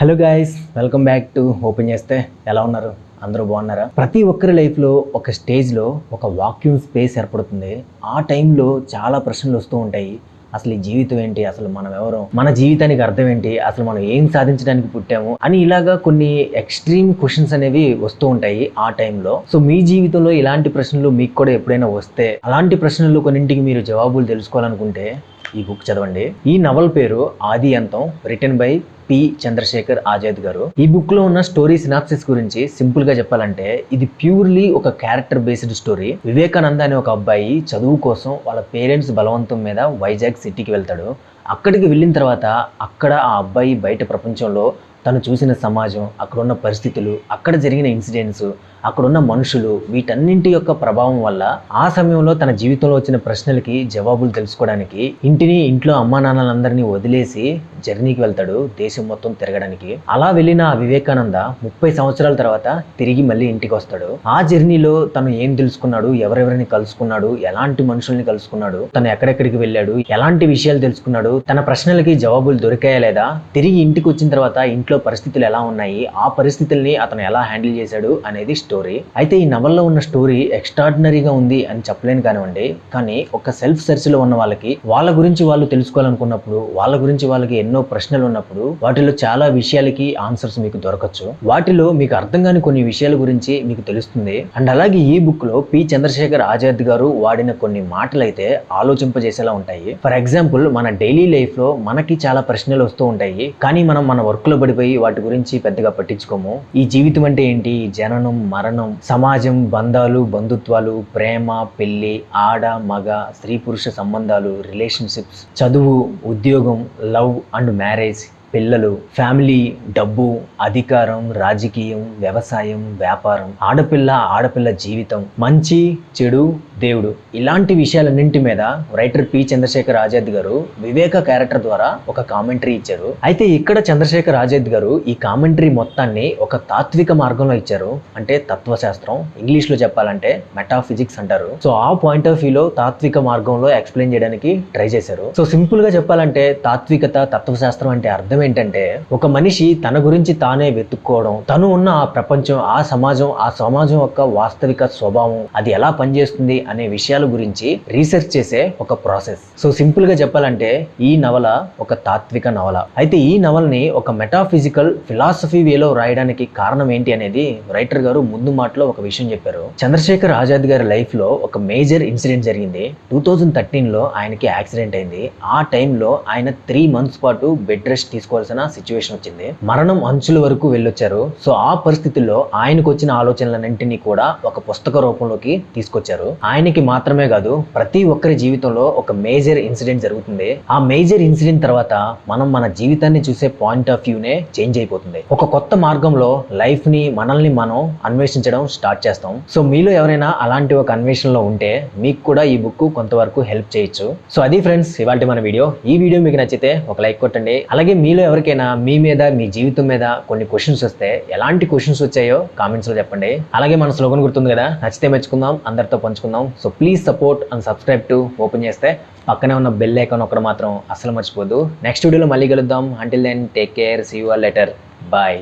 Hello guys, welcome back to open చేస్తే. ఎలా ఉన్నారు? అందరూ బాగున్నారా? ప్రతి ఒక్కరి లైఫ్లో ఒక స్టేజ్లో ఒక వాక్యూమ్ స్పేస్ ఏర్పడుతుంది. ఆ టైంలో చాలా ప్రశ్నలు వస్తూ ఉంటాయి. అసలు ఈ జీవితం ఏంటి, అసలు మనం ఎవరు, మన జీవితానికి అర్థం ఏంటి, అసలు మనం ఏం సాధించడానికి పుట్టాము అని ఇలాగా కొన్ని ఎక్స్ట్రీమ్ క్వశ్చన్స్ అనేవి వస్తూ ఉంటాయి ఆ టైంలో. సో మీ జీవితంలో ఇలాంటి ప్రశ్నలు మీకు కూడా ఎప్పుడైనా వస్తే, అలాంటి ప్రశ్నలు కొన్నింటికి మీరు జవాబులు తెలుసుకోవాలనుకుంటే ఈ బుక్ చదవండి. ఈ నవల్ పేరు Aadi Antham, written by P Chandrashekhar Azad గారు. ఈ బుక్ లో ఉన్న స్టోరీ సినాప్సిస్ గురించి సింపుల్ గా చెప్పాలంటే ఇది ప్యూర్లీ ఒక క్యారెక్టర్ బేస్డ్ స్టోరీ. వివేకానంద అనే ఒక అబ్బాయి చదువు కోసం వాళ్ళ పేరెంట్స్ బలవంతం మీద వైజాగ్ సిటీకి వెళ్తాడు. అక్కడికి వెళ్ళిన తర్వాత అక్కడ ఆ అబ్బాయి బయట ప్రపంచంలో తను చూసిన సమాజం, అక్కడున్న పరిస్థితులు, అక్కడ జరిగిన ఇన్సిడెంట్స్, అక్కడున్న మనుషులు, వీటన్నింటి యొక్క ప్రభావం వల్ల ఆ సమయంలో తన జీవితంలో వచ్చిన ప్రశ్నలకి జవాబులు తెలుసుకోవడానికి ఇంట్లో అమ్మా నాన్నలందరినీ వదిలేసి జర్నీకి వెళ్తాడు, దేశం మొత్తం తిరగడానికి. అలా వెళ్ళిన ఆ వివేకానంద 30 సంవత్సరాల తర్వాత తిరిగి మళ్ళీ ఇంటికి వస్తాడు. ఆ జర్నీలో తను ఏం తెలుసుకున్నాడు, ఎవరెవరిని కలుసుకున్నాడు, ఎలాంటి మనుషుల్ని కలుసుకున్నాడు, తను ఎక్కడెక్కడికి వెళ్ళాడు, ఎలాంటి విషయాలు తెలుసుకున్నాడు, తన ప్రశ్నలకి జవాబులు దొరికాయా లేదా, తిరిగి ఇంటికి వచ్చిన తర్వాత ఇంట్లో పరిస్థితులు ఎలా ఉన్నాయి, ఆ పరిస్థితుల్ని అతను ఎలా హ్యాండిల్ చేశాడు అనేది స్టోరీ. అయితే ఈ నవల్లో ఉన్న స్టోరీ ఎక్స్ట్రాడినరీగా ఉంది అని చెప్పలేను కానివ్వండి, కానీ ఒక సెల్ఫ్ సెర్చ్ లో ఉన్న వాళ్ళకి వాళ్ళ గురించి వాళ్ళు తెలుసుకోవాలనుకున్నప్పుడు, వాళ్ళ గురించి వాళ్ళకి ఎన్నో ప్రశ్నలు ఉన్నప్పుడు వాటిలో చాలా విషయాలకి ఆన్సర్స్ మీకు దొరకచ్చు. వాటిలో మీకు అర్థం కాని కొన్ని విషయాల గురించి మీకు తెలుస్తుంది. అండ్ అలాగే ఈ బుక్ లో పి చంద్రశేఖర్ ఆజాద్ గారు వాడిన కొన్ని మాటలు అయితే ఆలోచింపజేసేలా ఉంటాయి. ఫర్ ఎగ్జాంపుల్, మన డైలీ లైఫ్ లో మనకి చాలా ప్రశ్నలు వస్తూ ఉంటాయి, కానీ మనం మన వర్క్ లో పడిపోయి వాటి గురించి పెద్దగా పట్టించుకోము. ఈ జీవితం అంటే ఏంటి, జననం, మరణం, సమాజం, బంధాలు, బంధుత్వాలు, ప్రేమ, పెళ్లి, ఆడ మగ, స్త్రీ పురుష సంబంధాలు, రిలేషన్షిప్స్, చదువు, ఉద్యోగం, లవ్ అండ్ మ్యారేజ్, పిల్లలు, ఫ్యామిలీ, డబ్బు, అధికారం, రాజకీయం, వ్యవసాయం, వ్యాపారం, ఆడపిల్ల జీవితం, మంచి చెడు, దేవుడు, ఇలాంటి విషయాలన్నింటి మీద రైటర్ పి చంద్రశేఖర్ ఆజాద్ గారు వివేక క్యారెక్టర్ ద్వారా ఒక కామెంటరీ ఇచ్చారు. అయితే ఇక్కడ చంద్రశేఖర్ ఆజాద్ గారు ఈ కామెంటరీ మొత్తాన్ని ఒక తాత్విక మార్గంలో ఇచ్చారు. అంటే తత్వశాస్త్రం, ఇంగ్లీష్ లో చెప్పాలంటే మెటాఫిజిక్స్ అంటారు. సో ఆ పాయింట్ ఆఫ్ వ్యూలో తాత్విక మార్గంలో ఎక్స్ప్లెయిన్ చేయడానికి ట్రై చేశారు. సో సింపుల్ గా చెప్పాలంటే తాత్వికత, తత్వశాస్త్రం అంటే అర్థం ఏంటంటే ఒక మనిషి తన గురించి తానే వెతుక్కోవడం, తను ఉన్న ఆ ప్రపంచం, ఆ సమాజం యొక్క వాస్తవిక స్వభావం, అది ఎలా పనిచేస్తుంది అనే విషయాల గురించి రీసెర్చ్ చేసే ఒక ప్రాసెస్. సో సింపుల్ గా చెప్పాలంటే ఈ నవల ఒక తాత్విక నవల. అయితే ఈ నవల్ని ఒక మెటాఫిజికల్ ఫిలాసఫీ వేలో రాయడానికి కారణం ఏంటి అనేది రైటర్ గారు ముందు మాటలో ఒక విషయం చెప్పారు. చంద్రశేఖర్ ఆజాద్ గారి లైఫ్ లో ఒక మేజర్ ఇన్సిడెంట్ జరిగింది. 2013 లో ఆయనకి యాక్సిడెంట్ అయింది. ఆ టైంలో ఆయన 3 months పాటు బెడ్ రెస్ట్ తీసుకోవాల్సిన సిచ్యువేషన్ వచ్చింది. మరణం అంచుల వరకు వెళ్ళొచ్చారు. సో ఆ పరిస్థితుల్లో ఆయనకు వచ్చిన ఆలోచనలన్నింటినీ కూడా ఒక పుస్తక రూపంలోకి తీసుకొచ్చారు. ఆయనకి మాత్రమే కాదు, ప్రతి ఒక్కరి జీవితంలో ఒక మేజర్ ఇన్సిడెంట్ జరుగుతుంది. ఆ మేజర్ ఇన్సిడెంట్ తర్వాత మనం మన జీవితాన్ని చూసే పాయింట్ ఆఫ్ వ్యూనే చేంజ్ అయిపోతుంది. ఒక కొత్త మార్గంలో లైఫ్ ని, మనల్ని మనం అన్వేషించడం స్టార్ట్ చేస్తాం. సో మీలో ఎవరైనా అలాంటి ఒక అన్వేషణలో ఉంటే మీకు కూడా ఈ బుక్ కొంతవరకు హెల్ప్ చేయొచ్చు. సో అది ఫ్రెండ్స్ ఇవాల్టి మన వీడియో. ఈ వీడియో మీకు నచ్చితే ఒక లైక్ కొట్టండి. అలాగే మీలో ఎవరికైనా మీ మీద, మీ జీవితం మీద కొన్ని క్వశ్చన్స్ వస్తే ఎలాంటి క్వశ్చన్స్ వచ్చాయో కామెంట్స్ లో చెప్పండి. అలాగే మన స్లోగన్ గుర్తుంది కదా, నచ్చితే మెచ్చుకుందాం, అందరితో పంచుకుందాం. So please support and subscribe to open చేస్తే. పక్కనే ఉన్న బెల్ ఐకాన్ ఒకటి మాత్రం అసలు మర్చిపోద్దు. నెక్స్ట్ వీడియోలో మళ్ళీ కలుద్దాం. Until then take care, see you all later, bye.